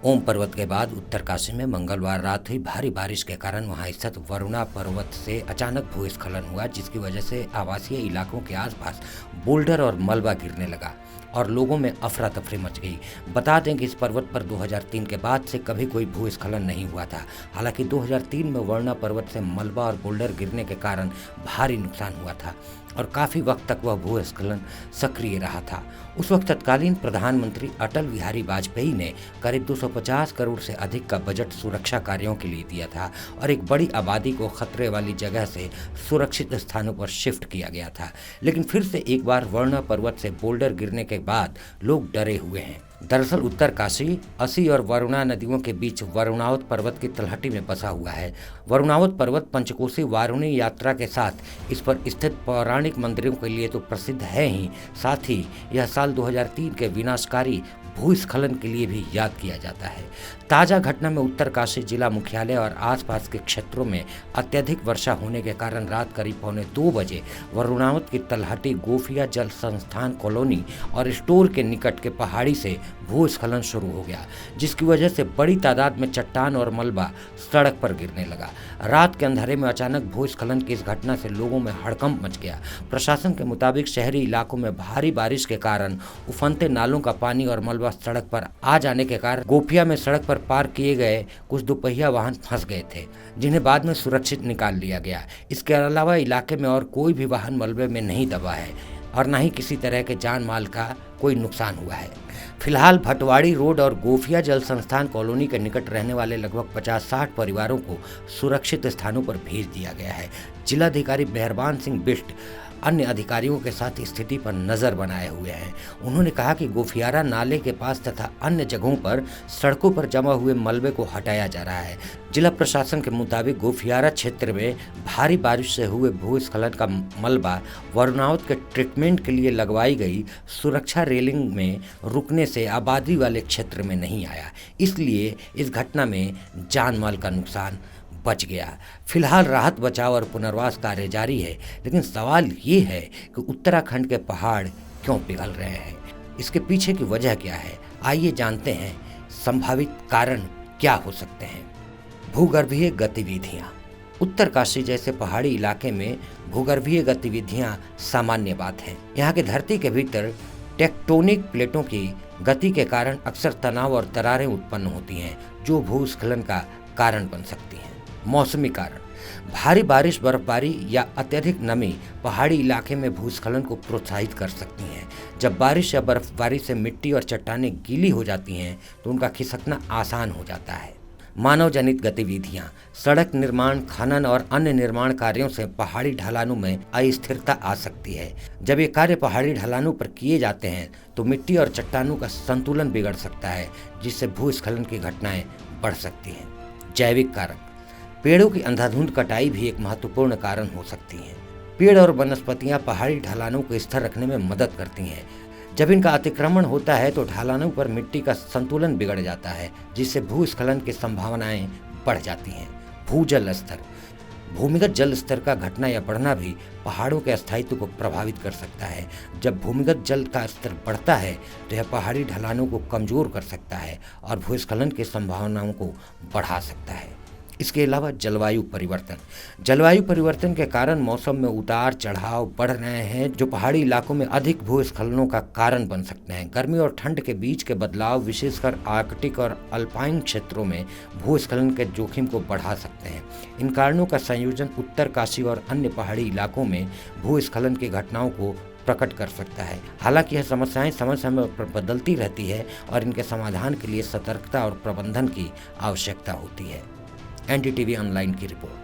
ओम पर्वत के बाद उत्तरकाशी में मंगलवार रात हुई भारी बारिश के कारण वहां स्थित वरुणा पर्वत से अचानक भूस्खलन हुआ, जिसकी वजह से आवासीय इलाकों के आसपास बोल्डर और मलबा गिरने लगा और लोगों में अफरा तफरी मच गई। बता दें कि इस पर्वत पर 2003 के बाद से कभी कोई भूस्खलन नहीं हुआ था। हालांकि 2003 में वरुणा पर्वत से मलबा और बोल्डर गिरने के कारण भारी नुकसान हुआ था और काफ़ी वक्त तक वह भूस्खलन सक्रिय रहा था। उस वक्त तत्कालीन प्रधानमंत्री अटल बिहारी वाजपेयी ने करीब 250 करोड़ से अधिक का बजट सुरक्षा कार्यों के लिए दिया था और एक बड़ी आबादी को खतरे वाली जगह से सुरक्षित स्थानों पर शिफ्ट किया गया था। लेकिन फिर से एक बार वरुणा पर्वत से बोल्डर गिरने के बाद लोग डरे हुए हैं। दरअसल उत्तरकाशी, असी और वरुणा नदियों के बीच वरुणावत पर्वत की तलहटी में बसा हुआ है। वरुणावत पर्वत पंचकोसी वारुणी यात्रा के साथ इस पर स्थित पौराणिक मंदिरों के लिए तो प्रसिद्ध है ही, साथ ही यह साल 2003 के विनाशकारी भूस्खलन के लिए भी याद किया जाता है। ताज़ा घटना में उत्तरकाशी जिला मुख्यालय और आसपास के क्षेत्रों में अत्यधिक वर्षा होने के कारण रात करीब 1:45 बजे वरुणावत की तलहटी गोफिया जल संस्थान कॉलोनी और स्टोर के निकट के पहाड़ी से भूस्खलन शुरू हो गया, जिसकी वजह से बड़ी तादाद में चट्टान और मलबा सड़क पर गिरने लगा। रात के अंधेरे में अचानक भूस्खलन की इस घटना से लोगों में हड़कंप मच गया। प्रशासन के मुताबिक शहरी इलाकों में भारी बारिश के कारण उफनते नालों का पानी और मलबा सड़क पर आ जाने के कारण गोफिया में सड़क पर पार्क किए गए कुछ दोपहिया वाहन फंस गए थे, जिन्हें बाद में सुरक्षित निकाल लिया गया। इसके अलावा इलाके में और कोई भी वाहन मलबे में नहीं दबा है और न ही किसी तरह के जान माल का कोई नुकसान हुआ है। फिलहाल भटवाड़ी रोड और गोफिया जल संस्थान कॉलोनी के निकट रहने वाले लगभग 50-60 परिवारों को सुरक्षित स्थानों पर भेज दिया गया है। जिलाधिकारी मेहरबान सिंह बिष्ट अन्य अधिकारियों के साथ स्थिति पर नजर बनाए हुए हैं। उन्होंने कहा कि गोफियारा नाले के पास तथा अन्य जगहों पर सड़कों पर जमा हुए मलबे को हटाया जा रहा है। जिला प्रशासन के मुताबिक गोफियारा क्षेत्र में भारी बारिश से हुए भूस्खलन का मलबा वरुणावत के ट्रीटमेंट के लिए लगवाई गई सुरक्षा रेलिंग में रुकने से आबादी वाले क्षेत्र में नहीं आया, इसलिए इस घटना में जान माल का नुकसान बच गया। फिलहाल राहत बचाव और पुनर्वास कार्य जारी है, लेकिन सवाल ये है कि उत्तराखंड के पहाड़ क्यों पिघल रहे हैं, इसके पीछे की वजह क्या है। आइए जानते हैं संभावित कारण क्या हो सकते हैं। भूगर्भीय गतिविधियाँ। उत्तरकाशी जैसे पहाड़ी इलाके में भूगर्भीय गतिविधियाँ सामान्य बात है। यहाँ की धरती के भीतर टेक्टोनिक प्लेटों की गति के कारण अक्सर तनाव और दरारें उत्पन्न होती हैं, जो भूस्खलन का कारण बन सकती हैं। मौसमी कारण। भारी बारिश, बर्फबारी या अत्यधिक नमी पहाड़ी इलाके में भूस्खलन को प्रोत्साहित कर सकती हैं। जब बारिश या बर्फबारी से मिट्टी और चट्टानें गीली हो जाती हैं तो उनका खिसकना आसान हो जाता है। मानव जनित गतिविधियाँ। सड़क निर्माण, खनन और अन्य निर्माण कार्यों से पहाड़ी ढलानों में अस्थिरता आ सकती है। जब ये कार्य पहाड़ी ढलानों पर किए जाते हैं तो मिट्टी और चट्टानों का संतुलन बिगड़ सकता है, जिससे भूस्खलन की घटनाएं बढ़ सकती हैं। जैविक कारक। पेड़ों की अंधाधुंध कटाई भी एक महत्वपूर्ण कारण हो सकती है। पेड़ और वनस्पतियां पहाड़ी ढलानों को स्थिर रखने में मदद करती हैं। जब इनका अतिक्रमण होता है तो ढलानों पर मिट्टी का संतुलन बिगड़ जाता है, जिससे भूस्खलन की संभावनाएं बढ़ जाती हैं। भूजल स्तर। भूमिगत जल स्तर का घटना या बढ़ना भी पहाड़ों के स्थायित्व को प्रभावित कर सकता है। जब भूमिगत जल का स्तर बढ़ता है तो यह पहाड़ी ढलानों को कमजोर कर सकता है और भूस्खलन की संभावनाओं को बढ़ा सकता है। इसके अलावा जलवायु परिवर्तन। जलवायु परिवर्तन के कारण मौसम में उतार चढ़ाव बढ़ रहे हैं, जो पहाड़ी इलाकों में अधिक भूस्खलनों का कारण बन सकते हैं। गर्मी और ठंड के बीच के बदलाव विशेषकर आर्कटिक और अल्पाइन क्षेत्रों में भूस्खलन के जोखिम को बढ़ा सकते हैं। इन कारणों का संयोजन उत्तरकाशी और अन्य पहाड़ी इलाकों में भूस्खलन की घटनाओं को प्रकट कर सकता है। हालांकि यह समस्याएं समय समय पर बदलती रहती है और इनके समाधान के लिए सतर्कता और प्रबंधन की आवश्यकता होती है। एनडीटीवी ऑनलाइन की रिपोर्ट।